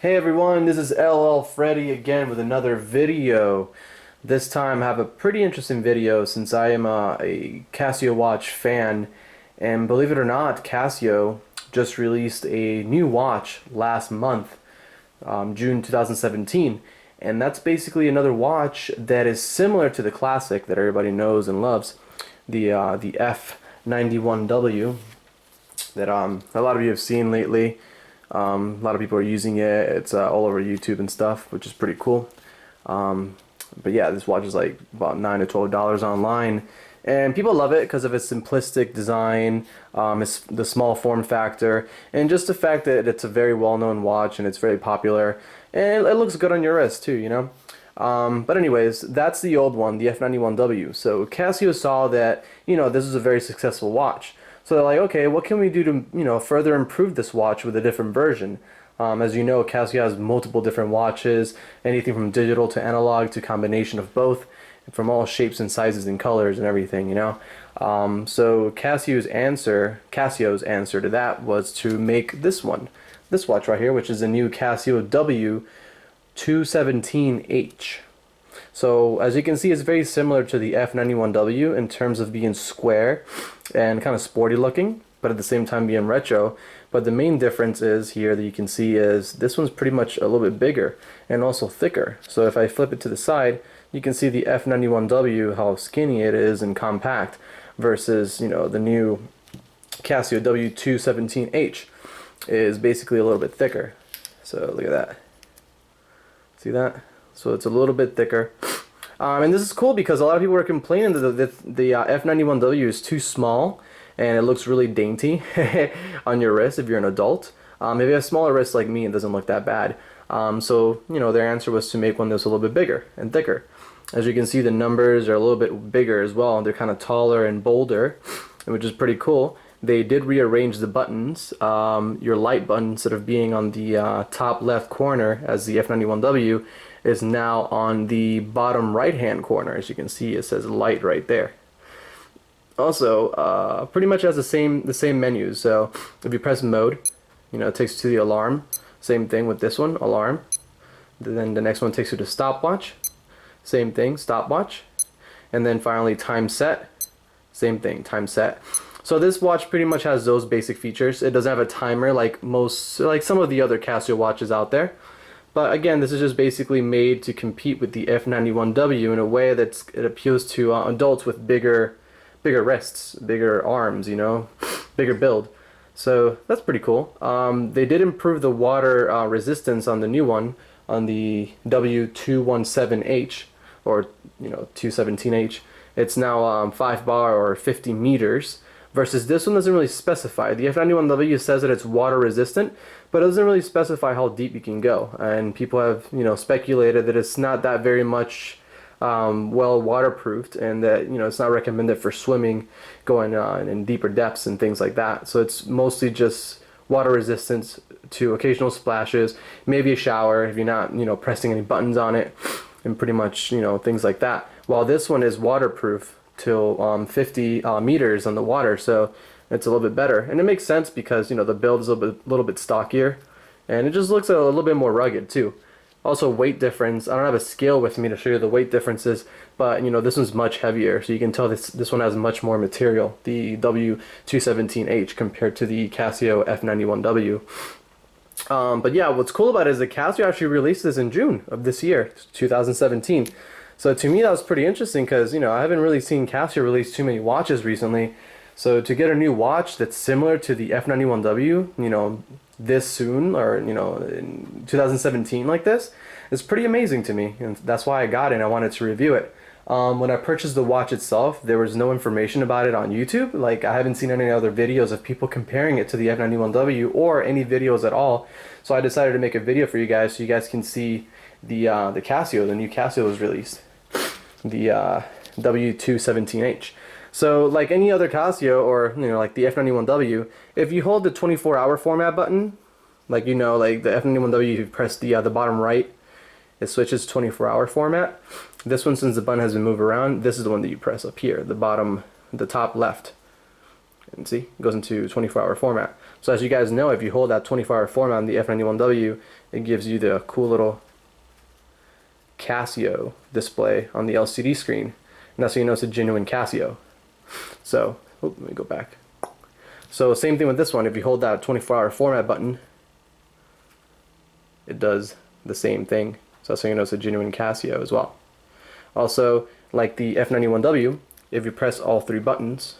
Hey everyone, this is LL Freddy again with another video. This time I have a pretty interesting video since I am a Casio watch fan, and believe it or not, Casio just released a new watch last month, June 2017, and that's basically another watch that is similar to the classic that everybody knows and loves, the F91W that a lot of you have seen lately. A lot of people are using it. It's all over YouTube and stuff, which is pretty cool. But yeah, this watch is like about $9 to $12 online, and people love it because of its simplistic design, its the small form factor, and just the fact that it's a very well-known watch and it's very popular, and it looks good on your wrist too, you know. But anyways, that's the old one, the F91W. So Casio saw that, you know, this is a very successful watch. So they're like, okay, what can we do to, you know, further improve this watch with a different version? As you know, Casio has multiple different watches, anything from digital to analog to combination of both, from all shapes and sizes and colors and everything, you know. So Casio's answer to that was to make this watch right here, which is the new Casio W217H. So as you can see, it's very similar to the F91W in terms of being square and kind of sporty looking, but at the same time being retro. But the main difference is here that you can see is this one's pretty much a little bit bigger and also thicker. So if I flip it to the side, you can see the F91W, how skinny it is and compact, versus, you know, the new Casio W217H is basically a little bit thicker. So look at that. See that? So it's a little bit thicker. And this is cool because a lot of people are complaining that the F91W is too small and it looks really dainty on your wrist if you're an adult. If you have smaller wrists like me, it doesn't look that bad. So, you know, their answer was to make one that's a little bit bigger and thicker. As you can see, the numbers are a little bit bigger as well. They're kind of taller and bolder, which is pretty cool. They did rearrange the buttons. Your light button, instead of being on the top left corner as the F91W, is now on the bottom right hand corner. As you can see, it says light right there. Also, pretty much has the same menus. So if you press mode, you know, it takes you to the alarm. Same thing with this one, alarm. Then the next one takes you to stopwatch. Same thing, stopwatch. And then finally time set. Same thing, time set. So this watch pretty much has those basic features. It doesn't have a timer like some of the other Casio watches out there. But again, this is just basically made to compete with the F91W in a way that it appeals to adults with bigger wrists, bigger arms, you know, bigger build. So that's pretty cool. They did improve the water resistance on the new one, on the W217H, or, you know, 217H. It's now 5 bar or 50 meters. Versus this one doesn't really specify. The F91W says that it's water resistant, but it doesn't really specify how deep you can go. And people have, you know, speculated that it's not that very much well waterproofed, and that, you know, it's not recommended for swimming, going in deeper depths and things like that. So it's mostly just water resistance to occasional splashes, maybe a shower if you're not, you know, pressing any buttons on it, and pretty much, you know, things like that. While this one is waterproof till 50 meters on the water, so it's a little bit better. And it makes sense because, you know, the build is a little bit stockier, and it just looks a little bit more rugged too. Also, weight difference, I don't have a scale with me to show you the weight differences, but, you know, this one's much heavier, so you can tell this one has much more material, the W217H, compared to the Casio F91W. But yeah, what's cool about it is that Casio actually released this in June of this year, 2017. So to me that was pretty interesting because, you know, I haven't really seen Casio release too many watches recently. So to get a new watch that's similar to the F91W, you know, this soon, or, you know, in 2017 like this, is pretty amazing to me. And that's why I got it and I wanted to review it. When I purchased the watch itself, there was no information about it on YouTube. Like, I haven't seen any other videos of people comparing it to the F91W or any videos at all. So I decided to make a video for you guys so you guys can see the Casio, the new Casio was released. The W217H. So like any other Casio, or, you know, like the F91W, if you hold the 24-hour format button, like, you know, like the F91W, you press the bottom right, it switches to 24-hour format. This one, since the button has been moved around, this is the one that you press up here, the bottom, the top left. And see, it goes into 24-hour format. So as you guys know, if you hold that 24-hour format on the F91W, it gives you the cool little Casio display on the LCD screen, and that's how you know it's a genuine Casio. So, let me go back. So same thing with this one. If you hold that 24-hour format button, it does the same thing. So that's how you know it's a genuine Casio as well. Also, like the F91W, if you press all three buttons,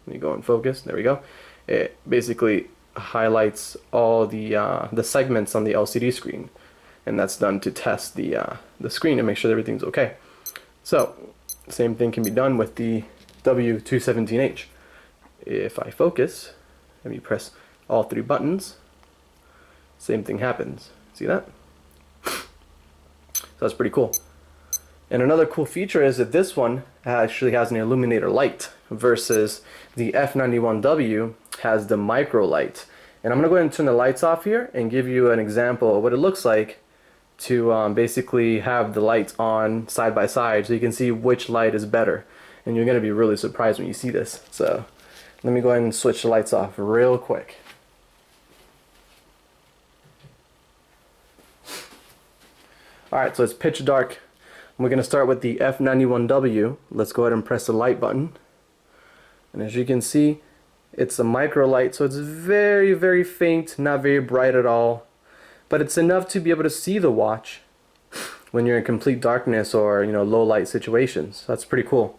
let me go and focus. There we go. It basically highlights all the segments on the LCD screen, and that's done to test the screen and make sure that everything's okay. So, same thing can be done with the W217H. If I focus and you press all three buttons, same thing happens. See that? So that's pretty cool. And another cool feature is that this one actually has an illuminator light versus the F91W has the micro light. And I'm going to go ahead and turn the lights off here and give you an example of what it looks like to basically have the lights on side by side so you can see which light is better. And you're going to be really surprised when you see this. So let me go ahead and switch the lights off real quick. Alright, so it's pitch dark. We're going to start with the F91W. Let's go ahead and press the light button. And as you can see, it's a micro light, so it's very, very faint, not very bright at all. But it's enough to be able to see the watch when you're in complete darkness or, you know, low light situations. That's pretty cool.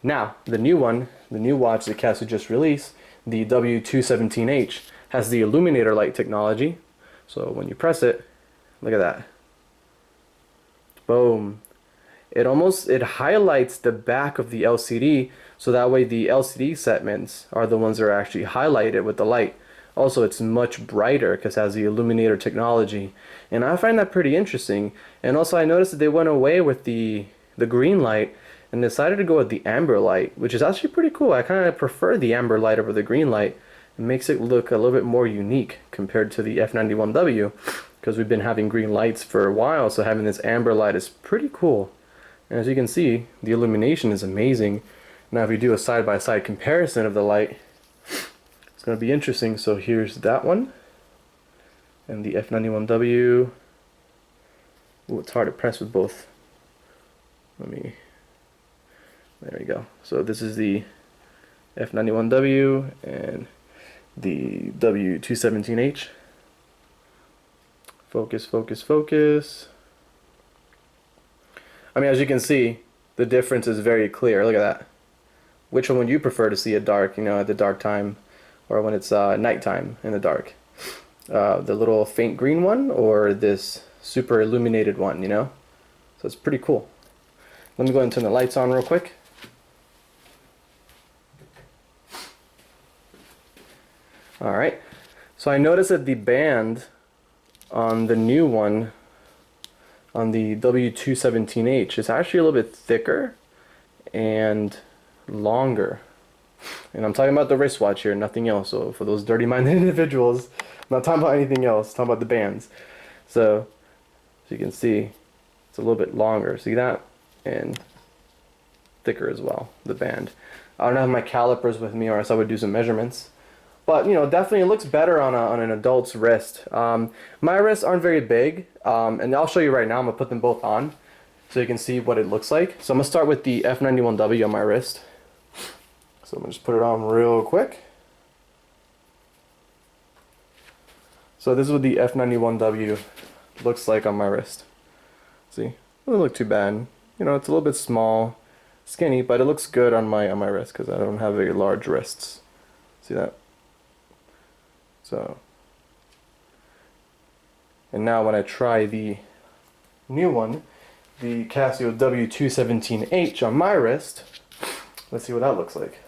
Now, the new watch that Casio just released, the W217H, has the illuminator light technology. So when you press it, look at that. Boom. It highlights the back of the LCD, so that way the LCD segments are the ones that are actually highlighted with the light. Also, it's much brighter because it has the illuminator technology, and I find that pretty interesting. And also, I noticed that they went away with the green light and decided to go with the amber light, which is actually pretty cool. I kind of prefer the amber light over the green light. It makes it look a little bit more unique compared to the F91W, because we've been having green lights for a while, so having this amber light is pretty cool. And as you can see, the illumination is amazing. Now if we do a side-by-side comparison of the light, it's going to be interesting. So here's that one, and the F91W. Ooh, it's hard to press with both. There we go. So this is the F91W and the W217H. Focus, focus, focus. I mean, as you can see, the difference is very clear. Look at that. Which one would you prefer to see at dark, you know, at the dark time, or when it's nighttime in the dark? The little faint green one, or this super illuminated one, you know? So it's pretty cool. Let me go ahead and turn the lights on real quick. Alright, so I noticed that the band on the new one, on the W217H, is actually a little bit thicker and longer. And I'm talking about the wristwatch here, nothing else. So for those dirty-minded individuals, I'm not talking about anything else, I'm talking about the bands. So, as you can see, it's a little bit longer. See that? And thicker as well, the band. I don't have my calipers with me, or else I would do some measurements. But, you know, definitely it looks better on an adult's wrist. My wrists aren't very big, and I'll show you right now. I'm going to put them both on so you can see what it looks like. So I'm going to start with the F91W on my wrist. So I'm going to just put it on real quick. So this is what the F91W looks like on my wrist. See? It doesn't look too bad. You know, it's a little bit small, skinny, but it looks good on my wrist because I don't have very large wrists. See that? So, and now when I try the new one, the Casio W217H on my wrist, let's see what that looks like.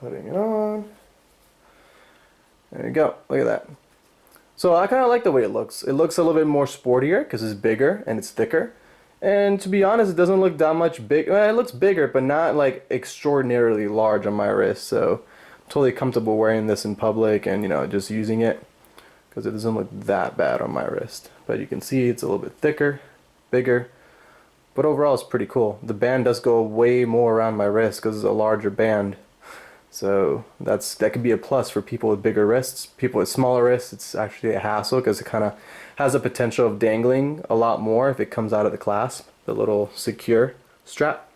Putting it on. There you go. Look at that. So I kind of like the way it looks. It looks a little bit more sportier because it's bigger and it's thicker. And to be honest, it doesn't look that much big. Well, it looks bigger, but not like extraordinarily large on my wrist. So I'm totally comfortable wearing this in public and, you know, just using it because it doesn't look that bad on my wrist. But you can see it's a little bit thicker, bigger. But overall, it's pretty cool. The band does go way more around my wrist because it's a larger band. So that could be a plus for people with bigger wrists. People with smaller wrists, it's actually a hassle because it kind of has the potential of dangling a lot more if it comes out of the clasp, the little secure strap.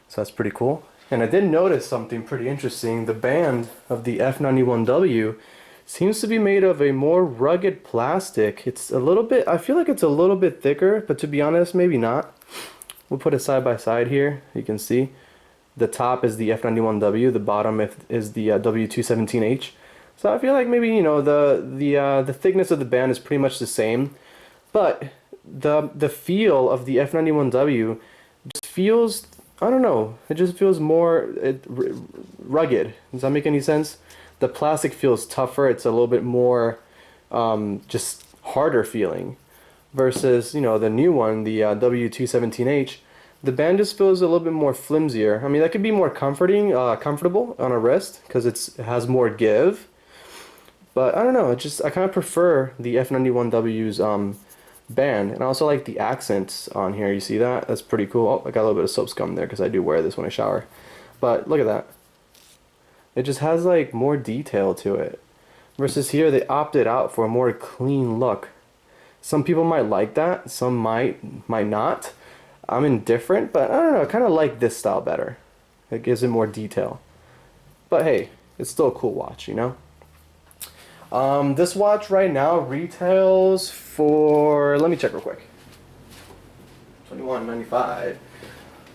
So that's pretty cool. And I did notice something pretty interesting. The band of the F91W seems to be made of a more rugged plastic. It's a little bit, I feel like it's a little bit thicker, but to be honest, maybe not. We'll put it side by side here. You can see the top is the F91W, the bottom is the W217H. So I feel like maybe, you know, the thickness of the band is pretty much the same, but the feel of the F91W just feels, I don't know, it just feels more rugged. Does that make any sense? The plastic feels tougher. It's a little bit more just harder feeling versus, you know, the new one, the W217H. The band just feels a little bit more flimsier. I mean, that could be more comfortable on a wrist because it has more give. But I don't know. I kind of prefer the F91W's band, and I also like the accents on here. You see that? That's pretty cool. Oh, I got a little bit of soap scum there because I do wear this when I shower. But look at that. It just has like more detail to it. Versus here, they opted out for a more clean look. Some people might like that. Some might not. I'm indifferent, but I don't know. I kind of like this style better. It gives it more detail. But hey, it's still a cool watch, you know? This watch right now retails for, let me check real quick, $21.95.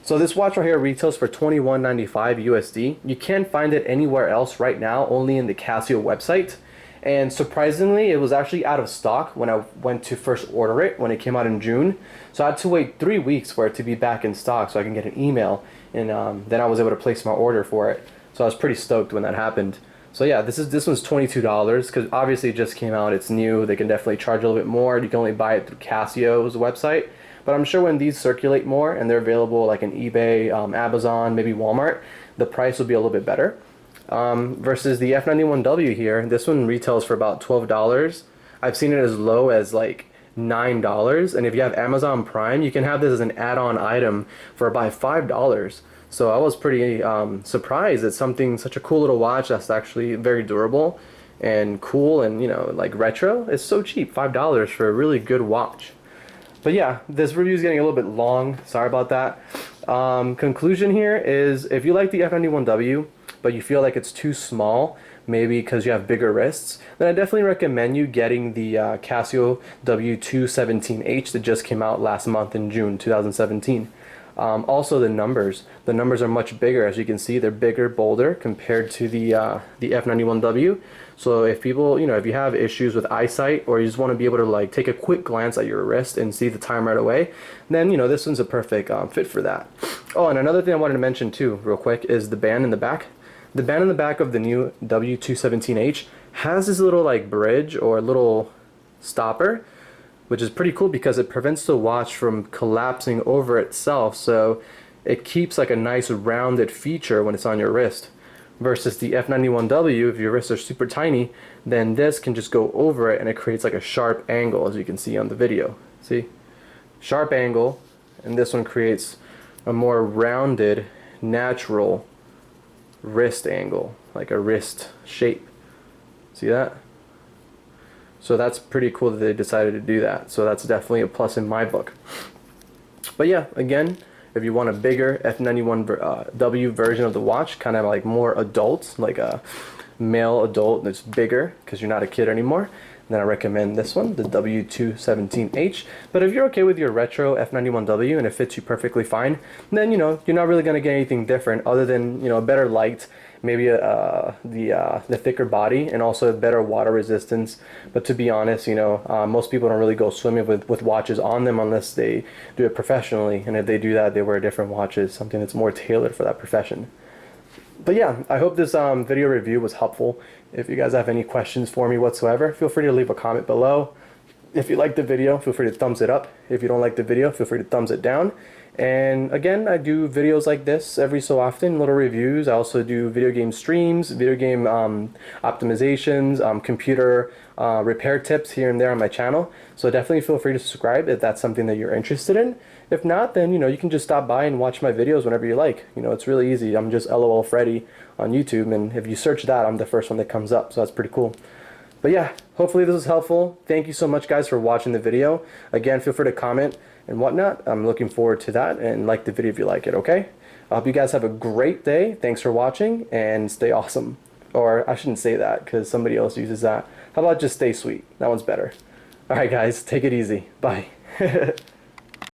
So this watch right here retails for $21.95 USD. You can't find it anywhere else right now, only in the Casio website. And surprisingly, it was actually out of stock when I went to first order it, when it came out in June. So I had to wait 3 weeks for it to be back in stock so I can get an email, and then I was able to place my order for it. So I was pretty stoked when that happened. So yeah, this one's $22 because obviously it just came out, it's new. They can definitely charge a little bit more. You can only buy it through Casio's website. But I'm sure when these circulate more and they're available like in eBay, Amazon, maybe Walmart, the price will be a little bit better. Versus the F91W here, this one retails for about $12. I've seen it as low as like $9, and if you have Amazon Prime, you can have this as an add-on item for about $5. So I was pretty surprised that something, such a cool little watch that's actually very durable and cool and, you know, like retro, is so cheap. $5 for a really good watch. But yeah, this review is getting a little bit long. Sorry about that. Conclusion here is, if you like the F91W, but you feel like it's too small, maybe because you have bigger wrists, then I definitely recommend you getting the Casio W217H that just came out last month in June 2017. Also the numbers are much bigger. As you can see, they're bigger, bolder compared to the F91W. So if people, you know, if you have issues with eyesight, or you just want to be able to like take a quick glance at your wrist and see the time right away, then, you know, this one's a perfect fit for that. Oh, and another thing I wanted to mention too real quick is the band in the back. The band in the back of the new W217H has this little like bridge or little stopper, which is pretty cool because it prevents the watch from collapsing over itself, so it keeps like a nice rounded feature when it's on your wrist. Versus the F91W, if your wrists are super tiny, then this can just go over it and it creates like a sharp angle, as you can see on the video. See? Sharp angle, and this one creates a more rounded, natural wrist angle, like a wrist shape. See that? So that's pretty cool that they decided to do that. So that's definitely a plus in my book. But yeah, again, if you want a bigger F91W version of the watch, kind of like more adult, like a male adult that's bigger because you're not a kid anymore, then I recommend this one, the W217H. But if you're okay with your retro F91W and it fits you perfectly fine, then, you know, you're not really going to get anything different other than, you know, a better light, maybe the thicker body, and also a better water resistance. But to be honest, you know, most people don't really go swimming with watches on them unless they do it professionally, and if they do that, they wear different watches, something that's more tailored for that profession. But yeah, I hope this video review was helpful. If you guys have any questions for me whatsoever, feel free to leave a comment below. If you like the video, feel free to thumbs it up. If you don't like the video, feel free to thumbs it down. And again, I do videos like this every so often, little reviews. I also do video game streams, video game optimizations, computer repair tips here and there on my channel. So definitely feel free to subscribe if that's something that you're interested in. If not, then, you can just stop by and watch my videos whenever you like. It's really easy. I'm just LOL Freddy on YouTube, and if you search that, I'm the first one that comes up, so that's pretty cool. But yeah, hopefully this was helpful. Thank you so much, guys, for watching the video. Again, feel free to comment and whatnot. I'm looking forward to that, and like the video if you like it, okay? I hope you guys have a great day. Thanks for watching, and stay awesome. Or I shouldn't say that because somebody else uses that. How about just stay sweet? That one's better. Alright guys, take it easy. Bye.